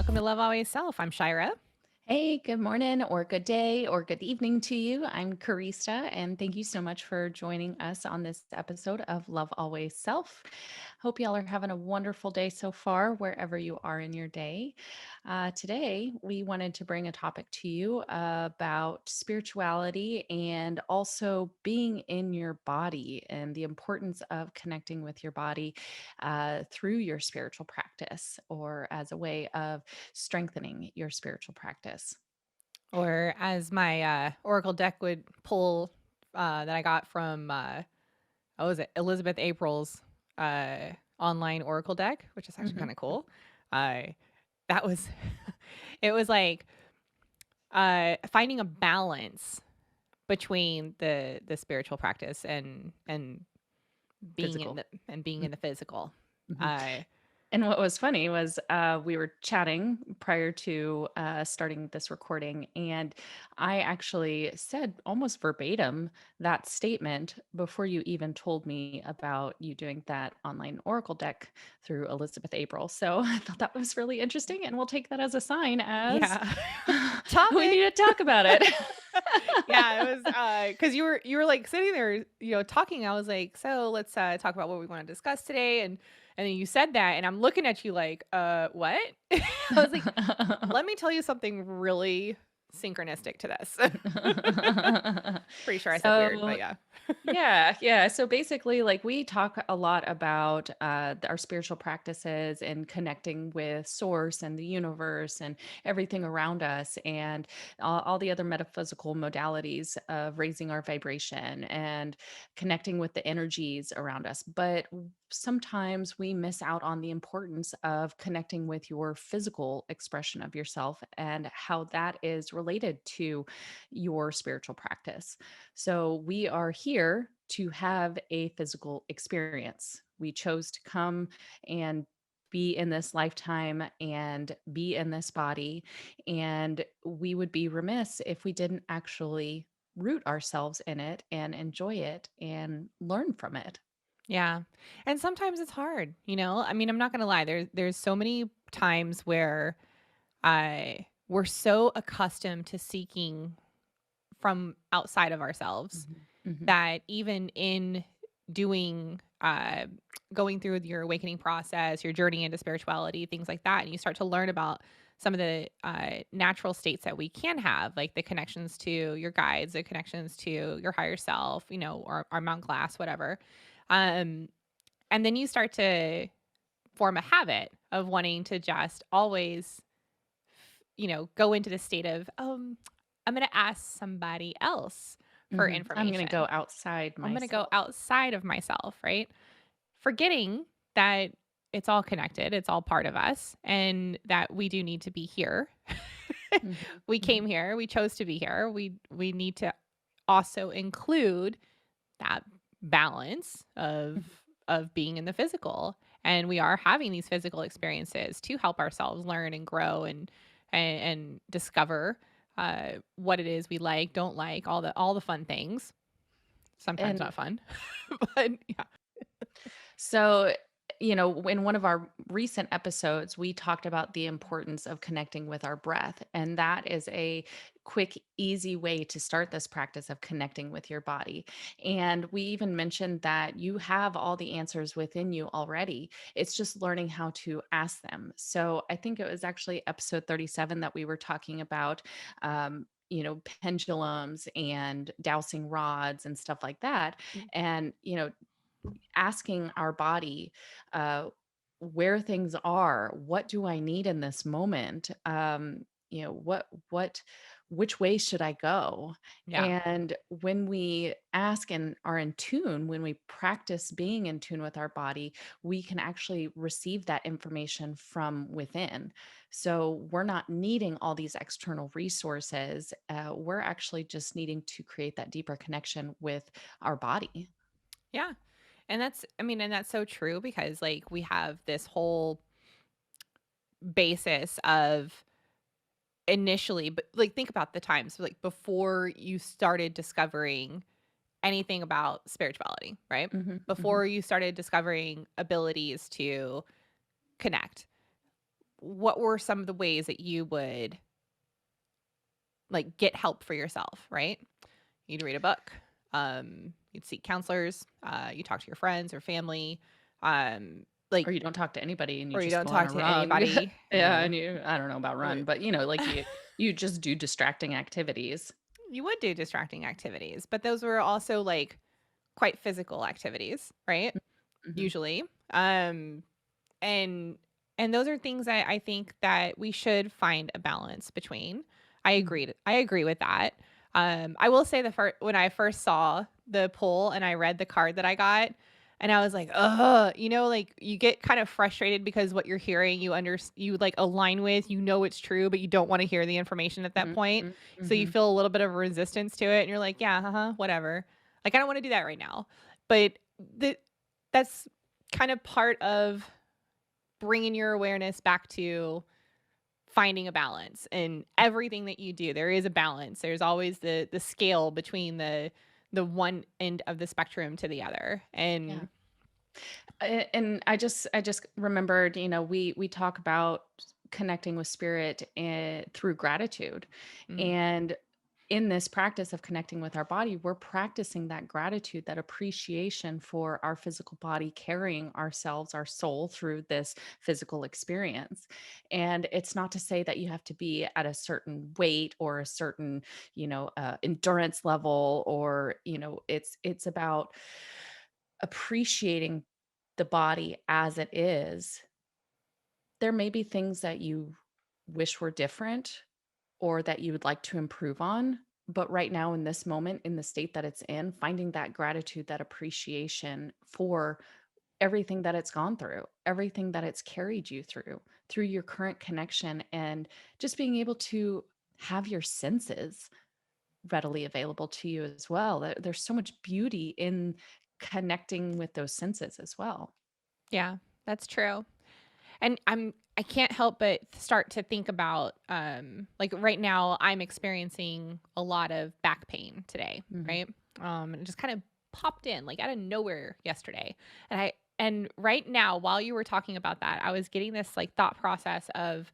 welcome to Love Always Self. I'm Shyra. Hey, good morning or good day or good evening to you. I'm Karista, and thank you so much for joining us on this episode of Love Always Self. Hope y'all are having a wonderful day so far, wherever you are in your day. Today, we wanted to bring a topic to you about spirituality and also being in your body and the importance of connecting with your body through your spiritual practice or as a way of strengthening your spiritual practice. Or as my Oracle deck would pull that I got from, what was it, Elizabeth April's online Oracle deck, which is actually Mhm. kind of cool. Uh, that was, it was like finding a balance between the spiritual practice and being in Physical. the physical. Mhm. Uh, And what was funny was we were chatting prior to starting this recording, and I actually said almost verbatim that statement before you even told me about you doing that online Oracle deck through Elizabeth April. So I thought that was really interesting, and we'll take that as a sign as yeah. we Topic. need to talk about it. Yeah, it was because you were like sitting there, talking. I was like, so let's talk about what we want to discuss today, and then you said that, and I'm looking at you like, what? I was like, let me tell you something really synchronistic to this. Pretty sure I said weird, but So yeah. yeah, yeah. So basically, like we talk a lot about our spiritual practices and connecting with source and the universe and everything around us, and all the other metaphysical modalities of raising our vibration and connecting with the energies around us. But sometimes we miss out on the importance of connecting with your physical expression of yourself and how that is related to your spiritual practice. So we are here to have a physical experience. We chose to come and be in this lifetime and be in this body. And we would be remiss if we didn't actually root ourselves in it and enjoy it and learn from it. Yeah. And sometimes it's hard, I mean, I'm not gonna lie. There's so many times where I we're so accustomed to seeking from outside of ourselves Mhm. Mhm. that even in doing going through your awakening process, your journey into spirituality, things like that, and you start to learn about some of the natural states that we can have, like the connections to your guides, the connections to your higher self, or our mount class, whatever. Um, and then you start to form a habit of wanting to just always, go into the state of, I'm going to ask somebody else for I'm going to go information. outside I'm going to go myself. outside of myself, right? Forgetting that it's all connected, it's all part of us, and that we do need to be here. Mhm. We Mhm. came here, we chose to be here. We need to also include that balance of being in the physical. And we are having these physical experiences to help ourselves learn and grow and discover what it is we like, don't like, all the fun things. Sometimes And not fun, but yeah. so, in one of our recent episodes, we talked about the importance of connecting with our breath. And that is a quick, easy way to start this practice of connecting with your body. And we even mentioned that you have all the answers within you already. It's just learning how to ask them. So I think it was actually episode 37 that we were talking about. Pendulums and dowsing rods and stuff like that. And, asking our body uh, where things are, what do I need in this moment, what which way should I go. Yeah. And when we ask and are in tune, when we practice being in tune with our body, we can actually receive that information from within. So we're not needing all these external resources. We're actually just needing to create that deeper connection with our body. Yeah. And that's so true because like we have this whole basis of initially, but like think about the times like before you started discovering anything about spirituality, right? Hmm. Hmm. Before you started discovering abilities to connect. what were some of the ways that you would, like, get help for yourself, right? You'd read a book, you'd seek counselors, you talk to your friends or family, like Or you don't talk to anybody and you or you just don't go on talk a to run. anybody, Yeah, and you I don't know about uh, run, but, like, you just do distracting activities. you would do distracting activities, but those were also, like, quite physical activities, right? Mhm, Usually, and those are things that I think that we should find a balance between. mhm, I agree with that. I will say when I first saw the poll and I read the card that I got, and I was like, "Ugh," like, you get kind of frustrated because what you're hearing, you, like, align with, it's true, but you don't wanna hear the information at that mhm, point. mhm, So you mhm. feel a little bit of resistance to it, and you're like, "Yeah, uh-huh, whatever." Like, I don't wanna do that right now. But the that's kind of part of bringing your awareness back to finding a balance in everything that you do. There is a balance. There's always the scale between the one end of the spectrum to the other. Yeah. And And I just remembered, we talk about connecting with spirit through gratitude. mm, And in this practice of connecting with our body, we're practicing that gratitude, that appreciation for our physical body carrying ourselves, our soul through this physical experience. And it's not to say that you have to be at a certain weight or a certain, endurance level, or, it's about appreciating the body as it is. There may be things that you wish were different or that you would like to improve on. But right now, in this moment, in the state that it's in, finding that gratitude, that appreciation for everything that it's gone through, everything that it's carried you through your current connection, and just being able to have your senses readily available to you as well. There's so much beauty in connecting with those senses as well. yeah, that's true. And I can't help but start to think about, like, right now, I'm experiencing a lot of back pain today, Mhm. right? And it just kind of popped in, like, out of nowhere yesterday. And right now, while you were talking about that, I was getting this, like, thought process of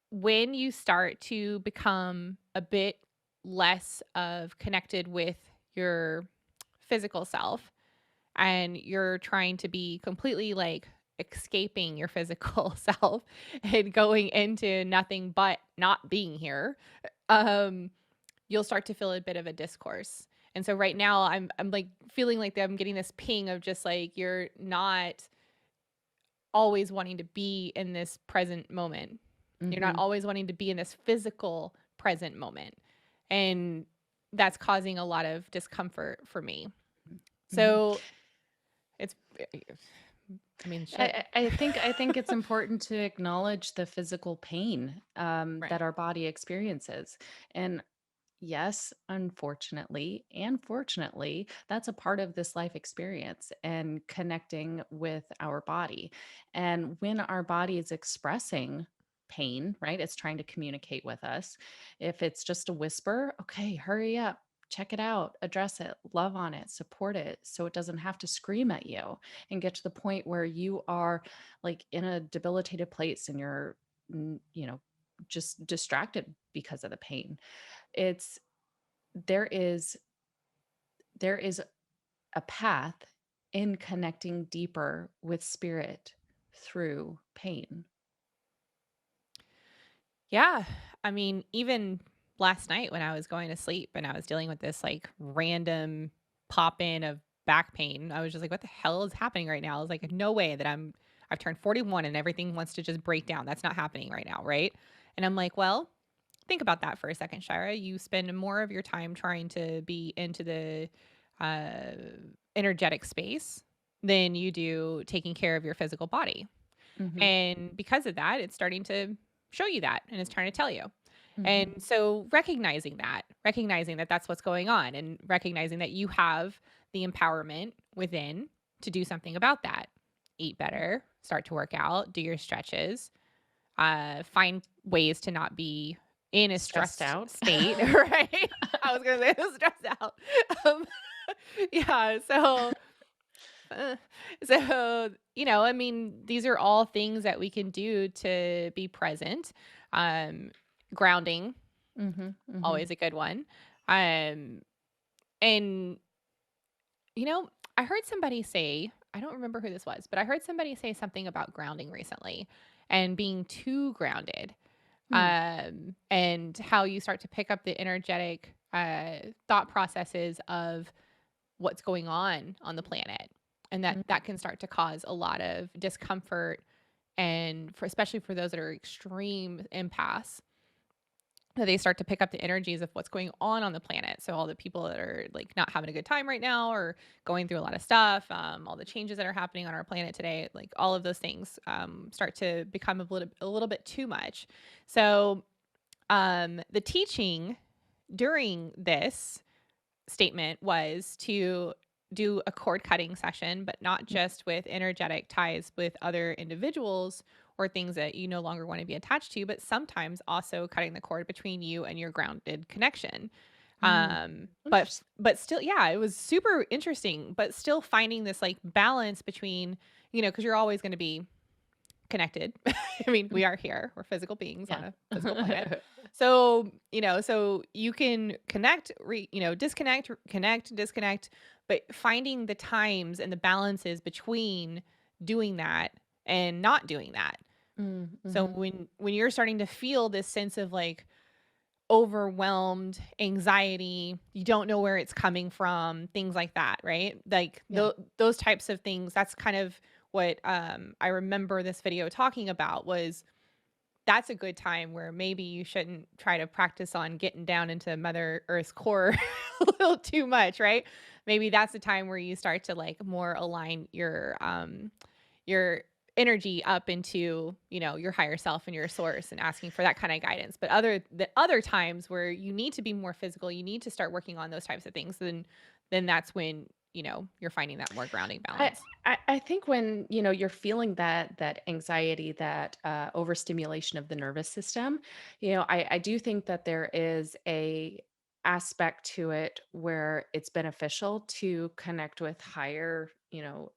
when you start to become a bit less of connected with your physical self, and you're trying to be completely, like, escaping your physical self and going into nothing but not being here, um, you'll start to feel a bit of a discourse. And so right now I'm like feeling like I'm getting this ping of just like you're not always wanting to be in this present moment. You're not Mhm. always wanting to be in this physical present moment. And that's causing a lot of discomfort for me. Mhm. So it's I mean, shit. I think it's important to acknowledge the physical pain, that Right. our body experiences. And yes, unfortunately and fortunately, that's a part of this life experience and connecting with our body. And when our body is expressing pain, right? It's trying to communicate with us. If it's just a whisper, okay, hurry up. Check it out, address it, love on it, support it so it doesn't have to scream at you and get to the point where you are like in a debilitated place and you're, n- you know, just distracted because of the pain. It's there is there is a path in connecting deeper with spirit through pain. Yeah. I mean, even last night when I was going to sleep and I was dealing with this like random pop in of back pain, I was just like, what the hell is happening right now? I was like, no way that I've turned 41 and everything wants to just break down. That's not happening right now, right? And I'm like, well, think about that for a second, Shira. You spend more of your time trying to be into the uh, energetic space than you do taking care of your physical body. Mhm, And because of that, it's starting to show you that and it's trying to tell you. mhm, And so recognizing that that's what's going on and recognizing that you have the empowerment within to do something about that. Eat better, start to work out, do your stretches, find ways to not be in a stressed stressed out. state, right? I was going to say stressed out. Um, yeah. So Uh, so, I mean, these are all things that we can do to be present. Um, Grounding, Mhm, mhm, always a good one. Um, and, I heard somebody say, I don't remember who this was, but I heard somebody say something about grounding recently and being too grounded, mm, and how you start to pick up the energetic thought processes of what's going on the planet, and that mm, can start to cause a lot of discomfort, and especially for those that are extreme empaths, that they start to pick up the energies of what's going on the planet. So all the people that are like not having a good time right now, or going through a lot of stuff, all the changes that are happening on our planet today, like all of those things start to become a little bit too much. So the teaching during this statement was to do a cord cutting session, but not mm, just with energetic ties with other individuals or things that you no longer want to be attached to, but sometimes also cutting the cord between you and your grounded connection. mm. Interesting. But still, yeah, it was super interesting, but still finding this like balance between, because you're always going to be connected. I mean, Mm, we are here. We're physical beings on yeah. a physical planet. So, so you can connect, disconnect, connect, disconnect, but finding the times and the balances between doing that and not doing that. Mm, So mhm. when you're starting to feel this sense of like overwhelmed, anxiety, you don't know where it's coming from, things like that, right? Like Yeah. those types of things, that's kind of what I remember this video talking about was that's a good time where maybe you shouldn't try to practice on getting down into Mother Earth's core a little too much, right? Maybe that's the time where you start to like more align your energy up into, your higher self and your source, and asking for that kind of guidance. But other times where you need to be more physical, you need to start working on those types of things, then that's when, you're finding that more grounding I, balance. I think when you're feeling that anxiety, that overstimulation of the nervous system, I do think that there is a aspect to it where it's beneficial to connect with higher,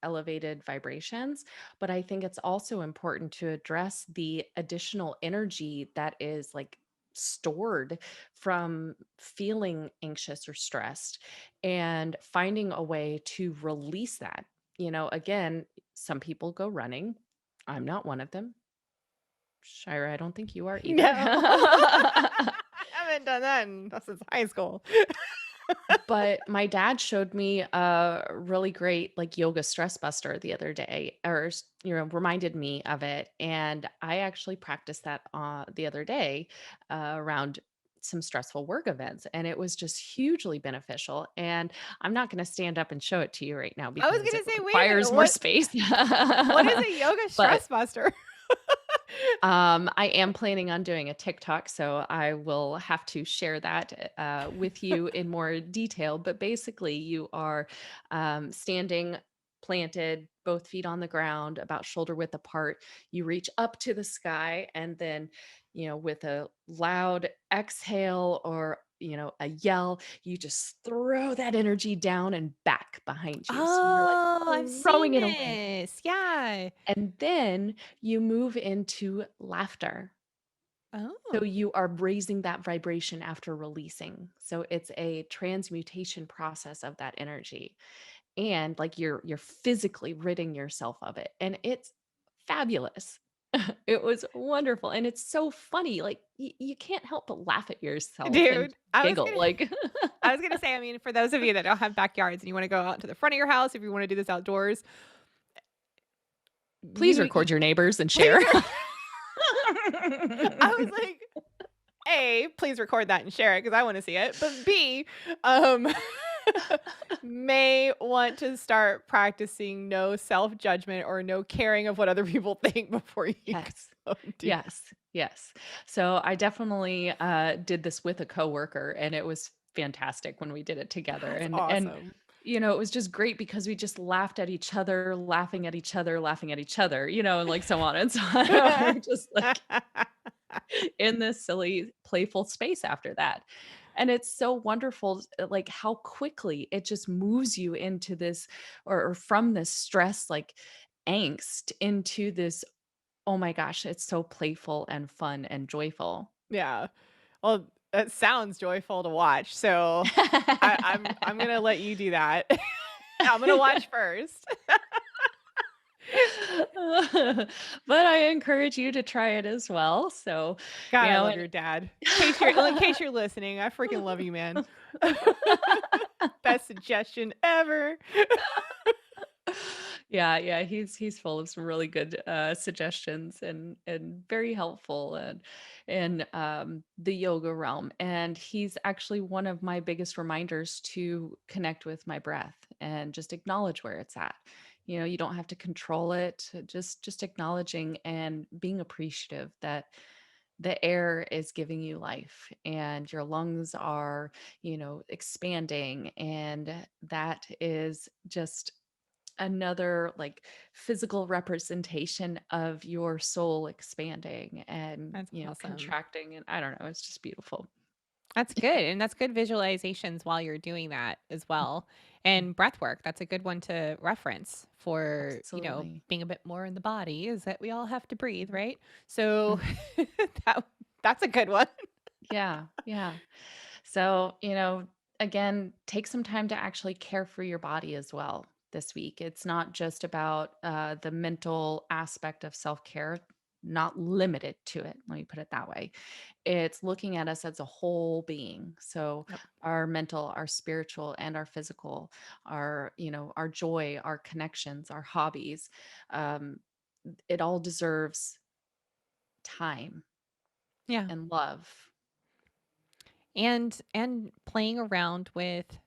elevated vibrations. But I think it's also important to address the additional energy that is like stored from feeling anxious or stressed, and finding a way to release that. Again, some people go running. I'm not one of them. Shira, I don't think you are either. No. I haven't done that since high school. But my dad showed me a really great like yoga stress buster the other day, or reminded me of it, and I actually practiced that the other day around some stressful work events, and it was just hugely beneficial. And I'm not going to stand up and show it to you right now I was because it gonna say, wait a minute, requires more space. what is a yoga But stress buster? I am planning on doing a TikTok, so I will have to share that with you in more detail. But basically, you are standing planted, both feet on the ground, about shoulder width apart. You reach up to the sky, and then, with a loud exhale or a yell, you just throw that energy down and back behind you. So you're like Oh, I've throwing seen it away. this. Yeah. And then you move into laughter. So Oh. you are raising that vibration after releasing. So it's a transmutation process of that energy. And like you're physically ridding yourself of it. And it's fabulous. It was wonderful. And it's so funny. Like you can't help but laugh at yourself and Dude, I was giggle. gonna Like I was gonna say, I mean, for those of you that don't have backyards and you wanna go out to the front of your house, if you wanna do this outdoors, please you record your neighbors and please share. I was like, A, please record that and share it because I wanna see it, but B, um, may want to start practicing no self-judgment or no caring of what other people think before you Yes. go do. Yes. Yes. So I definitely did this with a coworker, and it was fantastic when we did it together. That's And awesome. it was just great because we just laughed at each other, laughing at each other, laughing at each other, and like so on and so on. We're just like in this silly, playful space after that. And it's so wonderful, like how quickly it just moves you into this, or from this stress, like angst, into this, oh my gosh, it's so playful and fun and joyful. Yeah. Well, that sounds joyful to watch, so I'm gonna let you do that. I'm gonna watch first. But I encourage you to try it as well. So, God, you I know, love your dad. In case you're listening, I freaking love you, man. Best suggestion ever. yeah, yeah, he's full of some really good suggestions, and very helpful, and in the yoga realm. And he's actually one of my biggest reminders to connect with my breath and just acknowledge where it's at. You know, you don't have to control it, just acknowledging and being appreciative that the air is giving you life, and your lungs are, expanding, and that is just another, like, physical representation of your soul expanding and, That's awesome. contracting, and I don't know, it's just beautiful. That's good, and that's good visualizations while you're doing that as well. Mm, And breath work, that's a good one to reference for, absolutely. being a bit more in the body is that we all have to breathe, right? So Mhm. that that's a good one. Yeah, yeah. So, again, take some time to actually care for your body as well this week. It's not just about the mental aspect of self care, not limited to it. Let me put it that way. It's looking at us as a whole being. So, Yep. our mental, our spiritual, and our physical, our joy, our connections, our hobbies. Um, it all deserves time Yeah. and love. And playing around with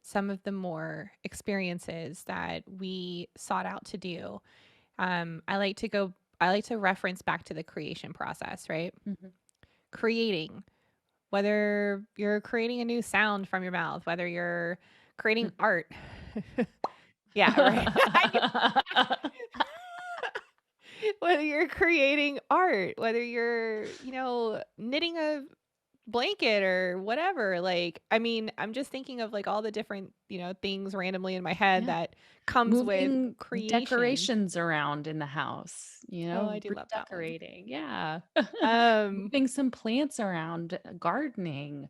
some of the more experiences that we sought out to do. I like to reference back to the creation process, right? Mhm. Creating, whether you're creating a new sound from your mouth, whether you're creating art. Yeah, right. I knew whether you're creating art, whether you're, knitting a blanket or whatever, like, I mean, I'm just thinking of, like, all the different, things randomly in my head Yeah. that comes with Moving creation. decorations around in the house, Oh, I do love that one. redecorating, yeah. Um, Moving some plants around, gardening.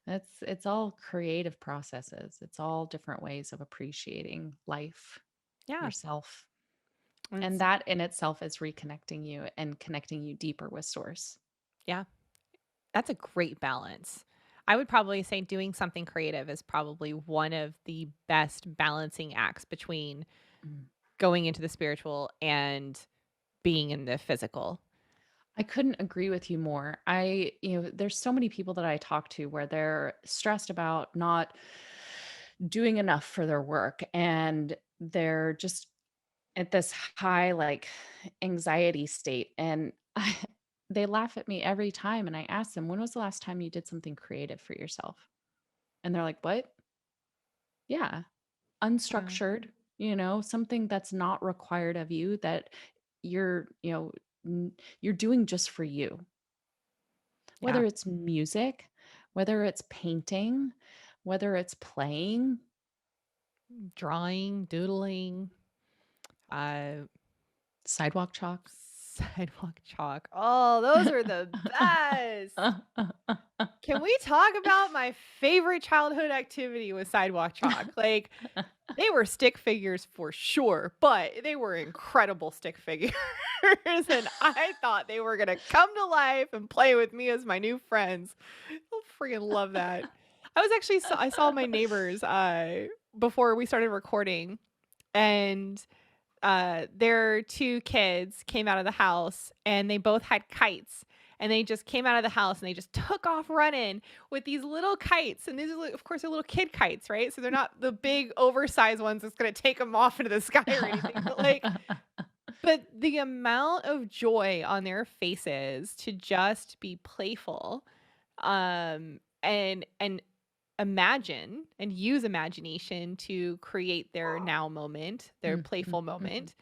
It's all creative processes. It's all different ways of appreciating life, yeah, yourself. And it's that in itself is reconnecting you and connecting you deeper with source. yeah, that's a great balance. I would probably say doing something creative is probably one of the best balancing acts between Mm. going into the spiritual and being in the physical. I couldn't agree with you more. There's so many people that I talk to where they're stressed about not doing enough for their work, and they're just at this high, like, anxiety state, and they laugh at me every time, and I ask them, "When was the last time you did something creative for yourself?" And they're like, "What?" Yeah, Wow. unstructured, something that's not required of you, that you're, you're doing just for you. Yeah. Whether it's music, whether it's painting, whether it's playing. Drawing, doodling, uh, Sidewalk chalk. sidewalk chalk. Oh, those are the best. Can we talk about my favorite childhood activity with sidewalk chalk? Like, they were stick figures for sure, but they were incredible stick figures, and I thought they were gonna come to life and play with me as my new friends. I freaking love that. I saw my neighbors, before we started recording, and their 2 kids came out of the house, and they both had kites, and they just came out of the house, and they just took off running with these little kites, and these are, of course, they're little kid kites, right? So they're not the big oversized ones that's gonna take them off into the sky or anything, but the amount of joy on their faces to just be playful, and imagine and use imagination to create their now moment, their Mm, mm, playful mhm. moment.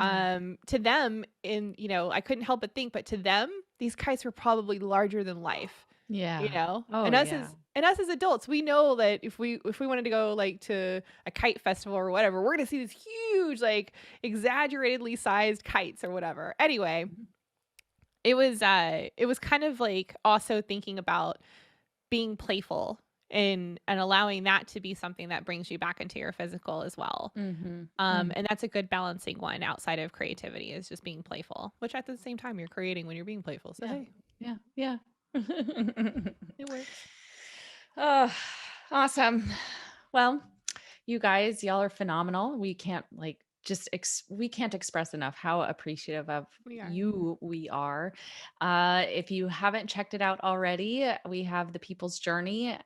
Yeah. To them, I couldn't help but think, but to them, these kites were probably larger than life. Yeah. Oh, And us yeah. as adults, we know that if we wanted to go, like, to a kite festival or whatever, we're gonna see these huge, like, exaggeratedly sized kites or whatever. Anyway, Mhm. it was kind of, like, also thinking about being playful and allowing that to be something that brings you back into your physical as well. Mhm. Mm. And that's a good balancing one outside of creativity is just being playful, which at the same time you're creating when you're being playful. So Yeah. hey, Yeah. Yeah. it works. Oh, awesome. Well, you guys, y'all are phenomenal. We can't we can't express enough how appreciative of We are. you we are. If you haven't checked it out already, we have the People's Journey,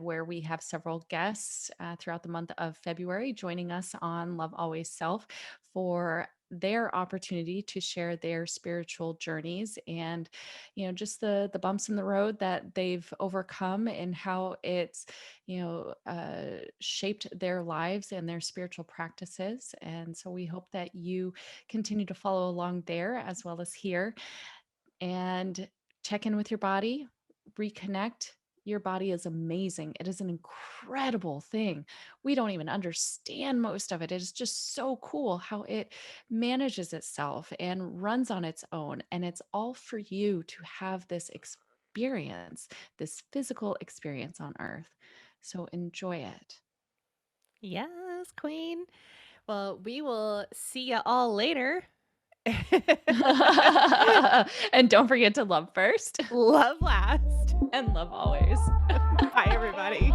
where we have several guests throughout the month of February joining us on Love Always Self for their opportunity to share their spiritual journeys and just the bumps in the road that they've overcome and how it's shaped their lives and their spiritual practices. And so we hope that you continue to follow along there as well as here and check in with your body, reconnect. Your body is amazing. It is an incredible thing. We don't even understand most of it. It is just so cool how it manages itself and runs on its own. And it's all for you to have this experience, this physical experience on earth. So enjoy it. Yes, queen. Well, we will see ya all later. And don't forget to love first Love last. and love always. Bye, everybody.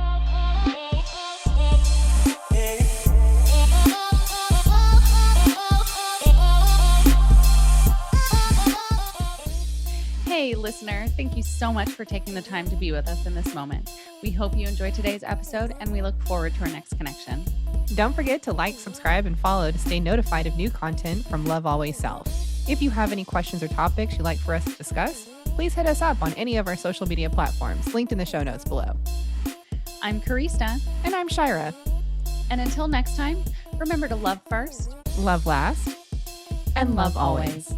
Hey, listener, thank you so much for taking the time to be with us in this moment. We hope you enjoyed today's episode and we look forward to our next connection. Don't forget to like, subscribe, and follow to stay notified of new content from Love Always Self. If you have any questions or topics you'd like for us to discuss, please hit us up on any of our social media platforms linked in the show notes below. I'm Karista. And I'm Shyra. And until next time, remember to love first Love last. and love always.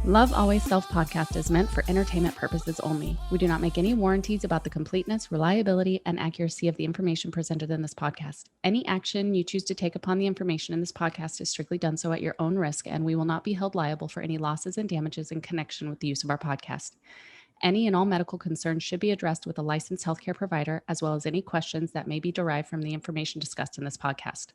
Love Always Self podcast is meant for entertainment purposes only. We do not make any warranties about the completeness, reliability, and accuracy of the information presented in this podcast. Any action you choose to take upon the information in this podcast is strictly done so at your own risk, and we will not be held liable for any losses and damages in connection with the use of our podcast. Any and all medical concerns should be addressed with a licensed healthcare provider, as well as any questions that may be derived from the information discussed in this podcast.